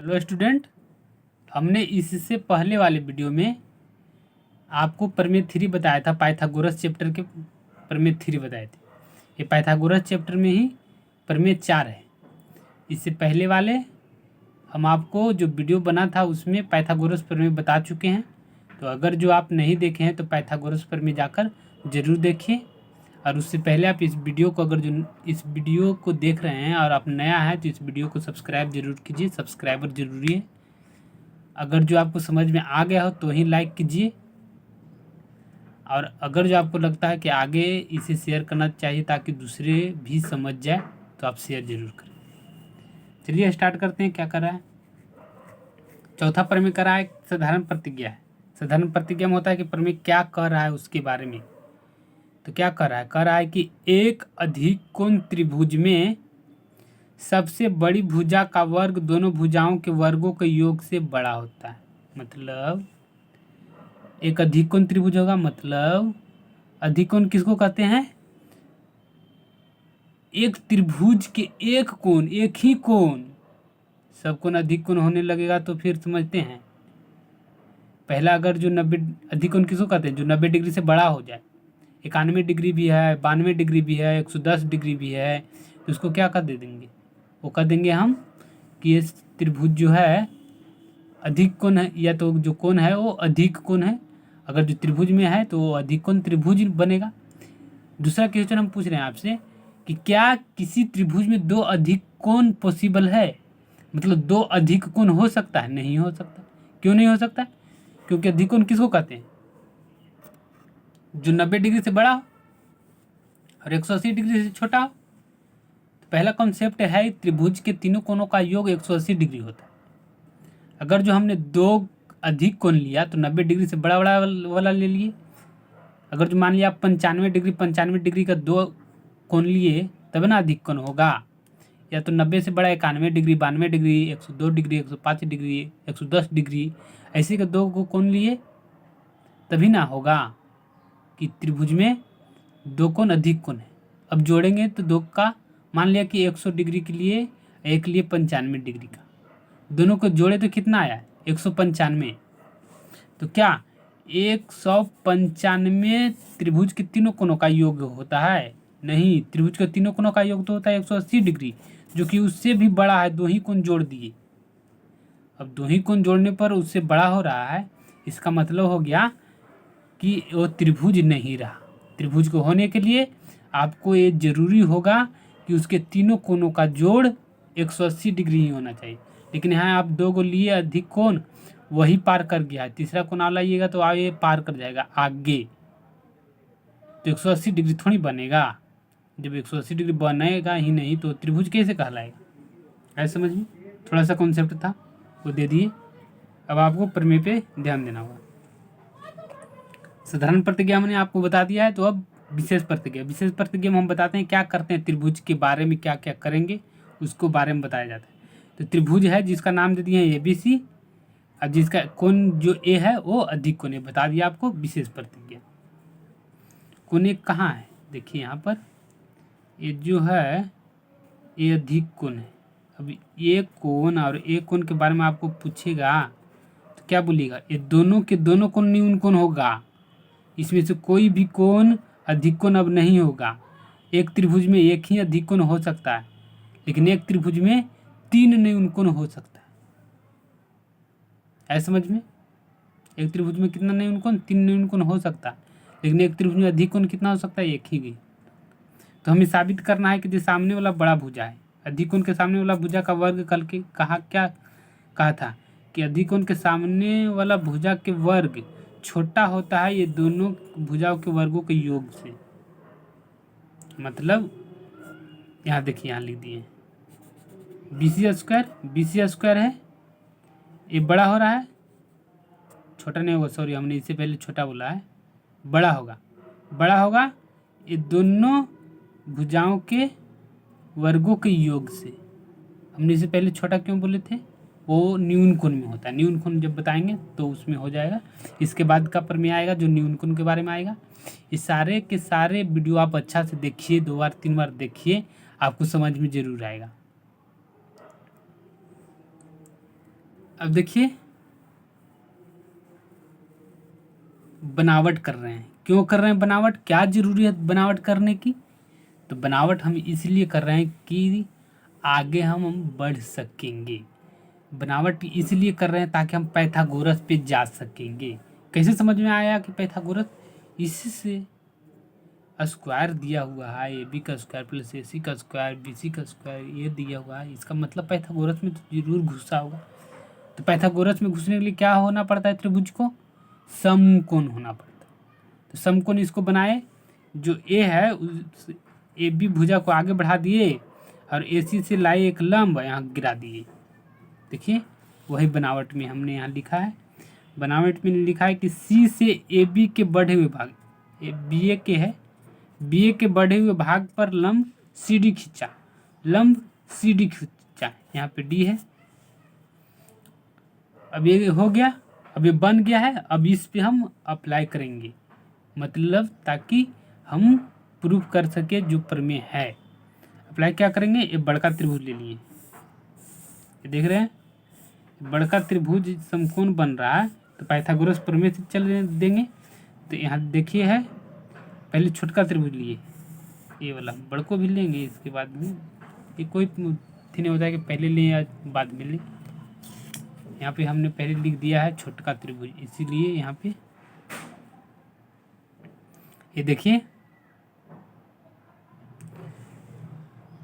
Hello student, हमने इससे पहले वाले वीडियो में आपको प्रमेय 3 बताया था। पाइथागोरस चैप्टर के प्रमेय 3 बताए थे। ये पाइथागोरस चैप्टर में ही प्रमेय 4 है। इससे पहले वाले हम आपको जो वीडियो बना था उसमें पाइथागोरस प्रमेय बता चुके हैं। तो अगर जो आप नहीं देखे हैं तो पाइथागोरस प्रमेय जाकर ज़रूर देखिए। और उससे पहले आप इस वीडियो को अगर जो इस वीडियो को देख रहे हैं और आप नया है तो इस वीडियो को सब्सक्राइब जरूर कीजिए। सब्सक्राइबर जरूरी है। अगर जो आपको समझ में आ गया हो तो ही लाइक कीजिए, और अगर जो आपको लगता है कि आगे इसे शेयर करना चाहिए ताकि दूसरे भी समझ जाए तो आप शेयर जरूर करें। चलिए स्टार्ट करते हैं। क्या कर रहा है? चौथा प्रमेय कर रहा है साधारण प्रतिज्ञा है। साधारण प्रतिज्ञा में होता है कि प्रमेय क्या कर रहा है उसके बारे में। तो क्या कर रहा है? कर रहा है कि एक अधिक कोण त्रिभुज में सबसे बड़ी भुजा का वर्ग दोनों भुजाओं के वर्गों के योग से बड़ा होता है। मतलब एक अधिक कोण त्रिभुज होगा, मतलब अधिक कोण किसको कहते हैं? एक त्रिभुज के एक कोण, एक ही कोण, सब कोण अधिक कोण होने लगेगा तो फिर समझते हैं। पहला अगर जो 90 अधिक कोण किसको कहते हैं? जो 90 डिग्री से बड़ा हो जाए। 91 डिग्री भी है, 92 डिग्री भी है, 110 डिग्री भी है, तो उसको क्या कर दे देंगे? वो कह देंगे हम कि ये त्रिभुज जो है अधिक कोण है, या तो जो कोण है वो अधिक कोण है। अगर जो त्रिभुज में है तो वो अधिक कोण त्रिभुज बनेगा। दूसरा क्वेश्चन हम पूछ रहे हैं आपसे कि क्या किसी त्रिभुज में दो अधिक कोण पॉसिबल है? मतलब दो अधिक कोण हो सकता है? नहीं हो सकता। क्यों नहीं हो सकता? क्योंकि अधिक कोण किसको कहते हैं? जो 90 डिग्री से बड़ा हो और 180 डिग्री से छोटा हो। तो पहला कॉन्सेप्ट है त्रिभुज के तीनों कोणों का योग 180 डिग्री होता है। अगर जो हमने दो अधिक कोण लिया तो 90 डिग्री से बड़ा बड़ा वाला ले लिए। अगर जो मान लिया आप 95 डिग्री का दो कोण लिए तब ना अधिक कोण होगा। या तो 90 से बड़ा 91 degree, 92 degree, 102 degree, 105 degree, 110 degree, ऐसे का दो को कोण लिए तभी ना होगा कि त्रिभुज में दो कोण अधिक कोण है। अब जोड़ेंगे तो दो का मान लिया कि 100 डिग्री के लिए, एक लिए 95 डिग्री का, दोनों को जोड़े तो कितना आया? 195। तो क्या 195 त्रिभुज के तीनों कोणों का योग होता है? नहीं, त्रिभुज के तीनों कोणों का योग तो होता है 180 डिग्री, जो कि उससे भी बड़ा है। दो ही कोण जोड़ दिए। अब दो ही कोण जोड़ने पर उससे बड़ा हो रहा है, इसका मतलब हो गया कि वो त्रिभुज नहीं रहा। त्रिभुज को होने के लिए आपको ये जरूरी होगा कि उसके तीनों कोणों का जोड़ 180 डिग्री ही होना चाहिए। लेकिन यहाँ आप दो को लिए अधिक कोण, वही पार कर गया है। तीसरा कोण आ लाइएगा तो आगे पार कर जाएगा आगे, तो 180 डिग्री थोड़ी बनेगा। जब 180 डिग्री बनेगा ही नहीं तो त्रिभुज कैसे कहलाएगा? ऐसे समझ में थोड़ा सा कॉन्सेप्ट था वो दे दिए। अब आपको प्रमेय पे ध्यान देना होगा। साधारण प्रतिज्ञा मैंने आपको बता दिया है, तो अब विशेष प्रतिज्ञा। विशेष प्रतिज्ञा में हम बताते हैं क्या करते हैं, त्रिभुज के बारे में क्या क्या करेंगे उसको बारे में बताया जाता है। तो त्रिभुज है जिसका नाम दे दिए हैं ABC, और जिसका कोण जो A है वो अधिक कोण है, बता दिया आपको विशेष प्रतिज्ञा। कोण एक कहाँ है? देखिए यहाँ पर ये जो है ये अधिक कोण है। अब ये कोण और एक कोण के बारे में आपको पूछेगा तो क्या बोलिएगा? ये दोनों के दोनों कोण न्यून कोण होगा। इसमें से कोई भी कोण अधिक कोण अब नहीं होगा। एक त्रिभुज में एक ही अधिक कोण हो सकता है, लेकिन एक त्रिभुज में 3 न्यून कोण हो सकता है। ऐसे समझ में? एक त्रिभुज में कितना न्यून कोण? 3 न्यून कोण हो सकता है, लेकिन एक त्रिभुज में अधिक कोण कितना हो सकता है? एक ही। तो हमें साबित करना है कि जो सामने वाला बड़ा भुजा है, अधिक कोण के सामने वाला भुजा का वर्ग कल के क्या कहा था कि अधिक कोण के सामने वाला भुजा के वर्ग छोटा होता है ये दोनों भुजाओं के वर्गों के योग से। मतलब यहाँ देखिए, यहाँ लिख दिए BC स्क्वायर है, ये बड़ा हो रहा है, छोटा नहीं होगा, सॉरी हमने इससे पहले छोटा बोला है, बड़ा होगा ये दोनों भुजाओं के वर्गों के योग से। हमने इससे पहले छोटा क्यों बोले थे? वो न्यून कोण में होता है। न्यून कोण जब बताएंगे तो उसमें हो जाएगा। इसके बाद का प्रमेय आएगा जो न्यून कोण के बारे में आएगा। ये सारे के सारे वीडियो आप अच्छा से देखिए, 2 बार 3 बार देखिए, आपको समझ में जरूर आएगा। अब देखिए बनावट कर रहे हैं, क्यों कर रहे हैं बनावट, क्या जरूरी है बनावट करने की? तो बनावट हम इसलिए कर रहे हैं कि आगे हम बढ़ सकेंगे। बनावट इसलिए कर रहे हैं ताकि हम पाइथागोरस पे जा सकेंगे। कैसे समझ में आया कि पाइथागोरस? इससे स्क्वायर दिया हुआ है, ए बी का स्क्वायर प्लस ए सी का स्क्वायर बी सी का स्क्वायर ये दिया हुआ है, इसका मतलब पाइथागोरस में तो जरूर घुसा होगा। तो पाइथागोरस में घुसने के लिए क्या होना पड़ता है? त्रिभुज को समकोण होना पड़ता है। तो समकोण इसको बनाए, जो ए है उस ए बी भुजा को आगे बढ़ा दिए और ए सी से लाए एक लंब यहाँ गिरा दिए। देखिए वही बनावट में हमने यहाँ लिखा है। बनावट में लिखा है कि सी से ए बी के बढ़े हुए भाग, बी ए के है, बी ए के बढ़े हुए भाग पर लंब सी डी खींचा, लंब सी डी खींचा, यहाँ पे डी है। अब ये हो गया, अब ये बन गया है। अब इस पे हम अप्लाई करेंगे, मतलब ताकि हम प्रूफ कर सके जो प्रमेय है। अप्लाई क्या करेंगे? ये बड़का त्रिभुज ले लिए, ये देख रहे हैं बड़का त्रिभुज समकोण बन रहा है, तो पाइथागोरस प्रमेय से चल देंगे। तो यहाँ देखिए है, पहले छोटका त्रिभुज लिए, ये वाला बड़को भी लेंगे इसके बाद में, ये कोई थी नहीं होता है कि पहले लें या बाद में लें। यहाँ पे हमने पहले लिख दिया है छोटका त्रिभुज, इसीलिए यहाँ पे ये देखिए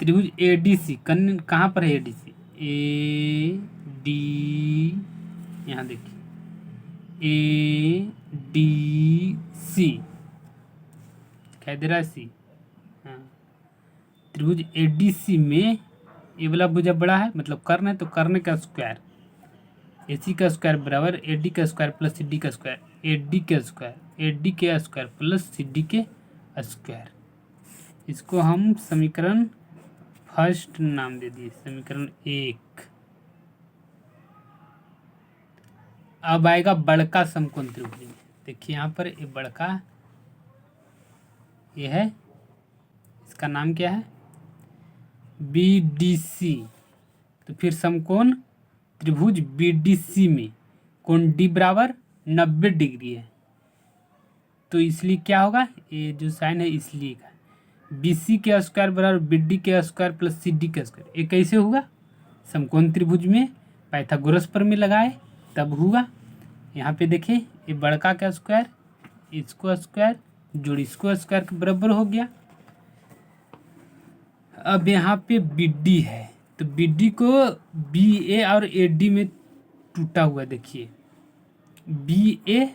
त्रिभुज ए डी सी कहाँ पर है? A D C, A D, यहाँ देखिए ए डी सी क्या दे रहा है? सी। हाँ, त्रिभुज ए डी सी में ये वाला भुजा बड़ा है, मतलब कर्ण है, तो कर्ण का स्क्वायर ए सी का स्क्वायर बराबर ए डी का स्क्वायर प्लस सी डी का स्क्वायर, ए डी के स्क्वायर, ए डी के स्क्वायर प्लस सी डी के स्क्वायर। इसको हम समीकरण फर्स्ट नाम दे दिए, समीकरण 1। अब आएगा बड़का समकोण त्रिभुज में। देखिए यहाँ पर ये बड़का ये है, इसका नाम क्या है? B D C. तो फिर समकोण त्रिभुज बी डी सी में कोण डी बराबर 90 डिग्री है, तो इसलिए क्या होगा? ये जो साइन है इसलिए का बी सी के स्क्वायर बराबर बी डी के स्क्वायर प्लस सी डी का स्क्वायर। ये कैसे होगा? समकोण त्रिभुज में पाइथागोरस प्रमेय लगाए तब हुआ। यहाँ पे देखिए ये बड़का का स्क्वायर, इसको स्क्वायर जोड़ इसको स्क्वायर के बराबर हो गया। अब यहाँ पे बी डी है, तो बी डी को बी ए और ए डी में टूटा हुआ, देखिए बी ए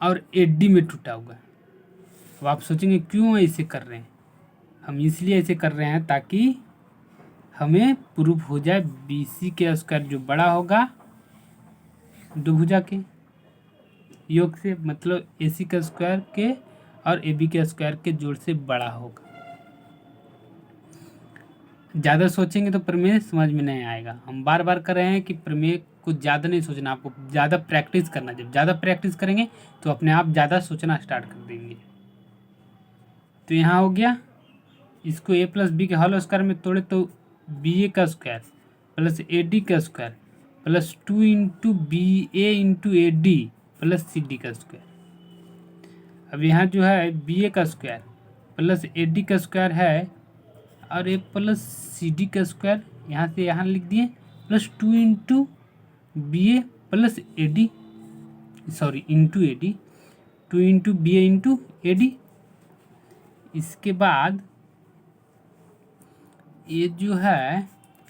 और ए डी में टूटा हुआ। अब आप सोचेंगे क्यों ऐसे कर रहे हैं? हम इसलिए ऐसे कर रहे हैं ताकि हमें प्रूफ हो जाए बी सी के स्क्वायर जो बड़ा होगा दो भुजा के योग से, मतलब ए सी का स्क्वायर के और ए बी के स्क्वायर के जोड़ से बड़ा होगा। ज़्यादा सोचेंगे तो प्रमेय समझ में नहीं आएगा। हम बार बार कर रहे हैं कि प्रमेय को ज़्यादा नहीं सोचना, आपको ज़्यादा प्रैक्टिस करना। जब ज़्यादा प्रैक्टिस करेंगे तो अपने आप ज़्यादा सोचना स्टार्ट कर देंगे। तो यहाँ हो गया, इसको ए प्लस बी के होल स्क्वायर में तोड़े तो बी ए का स्क्वायर प्लस ए डी का square plus 2 into B A into A D plus C D का स्क्वायर। अब यहाँ जो है बी ए का स्क्वायर प्लस ए डी का स्क्वायर है और ए प्लस सी डी का स्क्वायर यहाँ से यहाँ लिख दिए plus 2 into B A plus A D, sorry into A D, 2 into B A into A D. इसके बाद ये जो है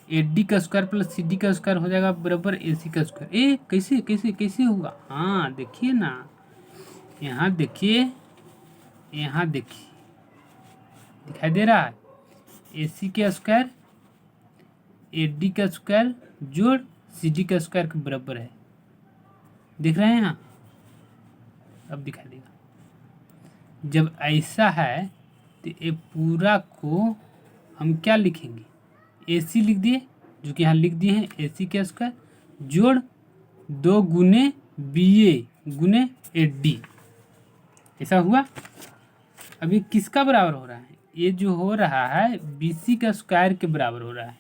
ए डी का स्क्वायर प्लस सी डी का स्क्वायर हो जाएगा बराबर ए सी का स्क्वायर। ए कैसे कैसे कैसे होगा? हाँ देखिए ना, यहाँ देखिए, यहाँ देखिए दिखाई दे रहा है ए सी का स्क्वायर ए डी का स्क्वायर जोड़ सी डी का स्क्वायर के बराबर है। दिख रहे हैं यहाँ? अब दिखाई देगा। जब ऐसा है तो ये पूरा को हम क्या लिखेंगे? ए सी लिख दिए, जो कि यहाँ लिख दिए हैं ए सी का स्क्वायर जोड़ 2 गुने बी ए गुने ए डी। ऐसा हुआ। अभी किसका बराबर हो रहा है? ये जो हो रहा है बी सी का स्क्वायर के बराबर हो रहा है।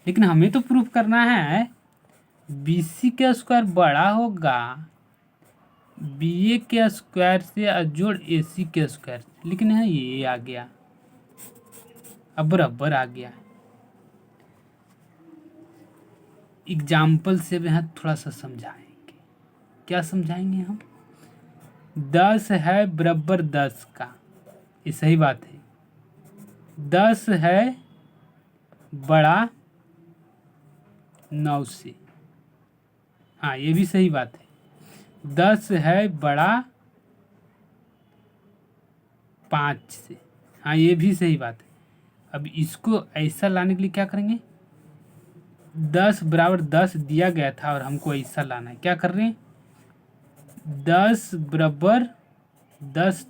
लेकिन हमें तो प्रूफ करना है BC का स्क्वायर बड़ा होगा BA के स्क्वायर से जोड़ AC के स्क्वायर से, लेकिन यहाँ ये आ गया, अब बराबर आ गया। एग्जाम्पल से यहाँ थोड़ा सा समझाएंगे। क्या समझाएंगे हम? 10 है बराबर 10 का, ये सही बात है। 10 है बड़ा 9 से, हाँ ये भी सही बात है। 10 है बड़ा 5 से, हाँ ये भी सही बात है। अब इसको ऐसा लाने के लिए क्या करेंगे? 10 बराबर 10 दिया गया था और हमको ऐसा लाना है। क्या कर रहे हैं? 10 बराबर 10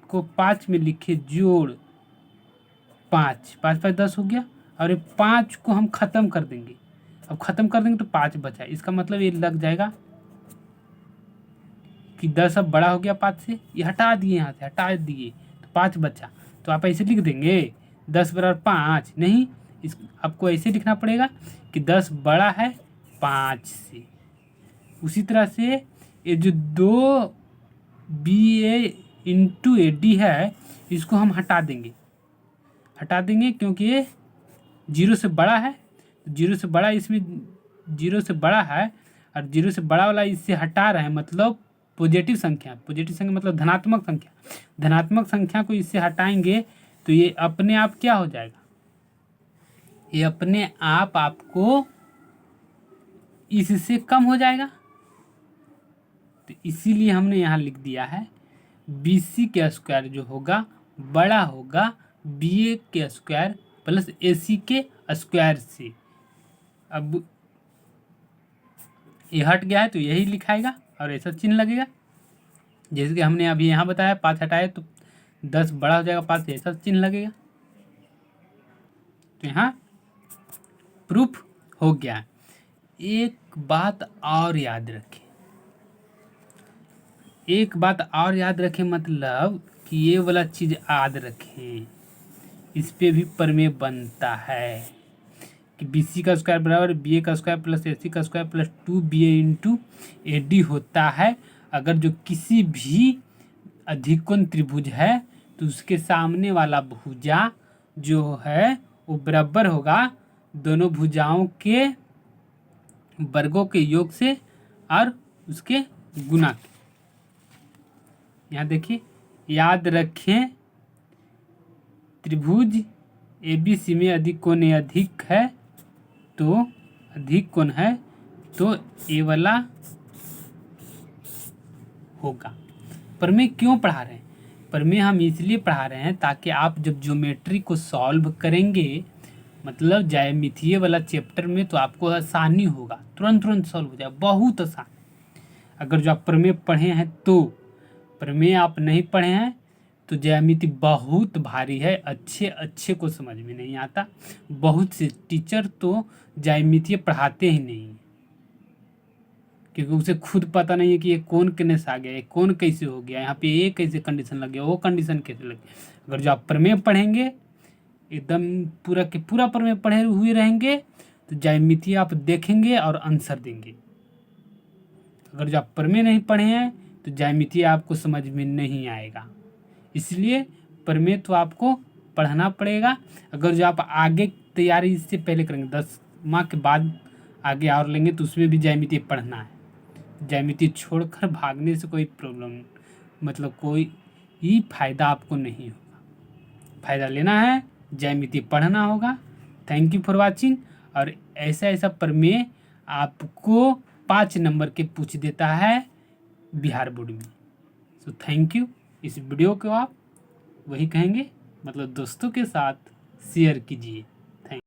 को 5 में लिखे, जोड़ 5, 5 5 10 हो गया, और ये 5 को हम ख़त्म कर देंगे। अब ख़त्म कर देंगे तो 5 बचा। इसका मतलब ये लग जाएगा कि 10 अब बड़ा हो गया 5 से, ये हटा दिए, यहाँ से हटा दिए तो 5 बचा। तो आप ऐसे लिख देंगे 10 बराबर 5, नहीं, इस आपको ऐसे लिखना पड़ेगा कि 10 बड़ा है 5 से। उसी तरह से ये जो 2BA इंटू AD है, इसको हम हटा देंगे क्योंकि ये 0 से बड़ा है। 0 से बड़ा, इसमें 0 से बड़ा है और 0 से बड़ा वाला इससे हटा रहे हैं, मतलब पॉजिटिव संख्या मतलब धनात्मक संख्या। धनात्मक संख्या को इससे हटाएंगे तो ये अपने आप क्या हो जाएगा? ये अपने आप आपको इससे कम हो जाएगा। तो इसीलिए हमने यहाँ लिख दिया है BC के स्क्वायर जो होगा बड़ा होगा BA के स्क्वायर प्लस AC के स्क्वायर से। अब ये हट गया है तो यही लिखाएगा और ऐसा चिन्ह लगेगा, जैसे कि हमने अभी यहाँ बताया। 5 हटाए तो 10 बड़ा हो जाएगा 5 से, ऐसा चिन्ह लगेगा। तो यहाँ प्रूफ हो गया। एक बात और याद रखें, मतलब कि ये वाला चीज़ याद रखें, इस पे भी प्रमेय बनता है कि BC का स्क्वायर बराबर BA का स्क्वायर प्लस AC का square plus 2BA into AD होता है। अगर जो किसी भी अधिकोण त्रिभुज है तो उसके सामने वाला भुजा जो है वो बराबर होगा दोनों भुजाओं के वर्गों के योग से और उसके गुना के। यहाँ देखिए, याद रखें त्रिभुज ABC में अधिक कोण है तो ये वाला होगा। प्रमेय क्यों पढ़ा रहे हैं? प्रमेय हम इसलिए पढ़ा रहे हैं ताकि आप जब ज्योमेट्री को सॉल्व करेंगे, मतलब ज्यामितीय वाला चैप्टर में, तो आपको आसानी होगा, तुरंत सॉल्व हो जाए, बहुत आसान। अगर जो आप प्रमेय पढ़े हैं तो, प्रमेय आप नहीं पढ़े हैं तो ज्यामिति बहुत भारी है, अच्छे को समझ में नहीं आता। बहुत से टीचर तो ज्यामिति पढ़ाते ही नहीं, क्योंकि उसे खुद पता नहीं है कि ये कौन कितने से आ गया, ये कौन कैसे हो गया, यहाँ पे ये कैसे कंडीशन लग गया, वो कंडीशन कैसे लग गया। अगर जो आप प्रमेय पढ़ेंगे, एकदम पूरा के पूरा प्रमेय पढ़े हुए रहेंगे, तो ज्यामिति आप देखेंगे और आंसर देंगे। अगर जो आप प्रमेय नहीं पढ़े हैं तो ज्यामिति आपको समझ में नहीं आएगा। इसलिए प्रमेय तो आपको पढ़ना पड़ेगा। अगर जो आप आगे तैयारी इससे पहले करेंगे, 10 माह के बाद आगे और लेंगे, तो उसमें भी ज्यामिति पढ़ना है। ज्यामिति छोड़कर भागने से कोई प्रॉब्लम, मतलब कोई ही फायदा आपको नहीं होगा। फायदा लेना है, ज्यामिति पढ़ना होगा। Thank you for watching. और ऐसा प्रमेय आपको 5 नंबर के पूछ देता है बिहार बोर्ड में। So thank you. इस वीडियो को आप वही कहेंगे, मतलब दोस्तों के साथ शेयर कीजिए।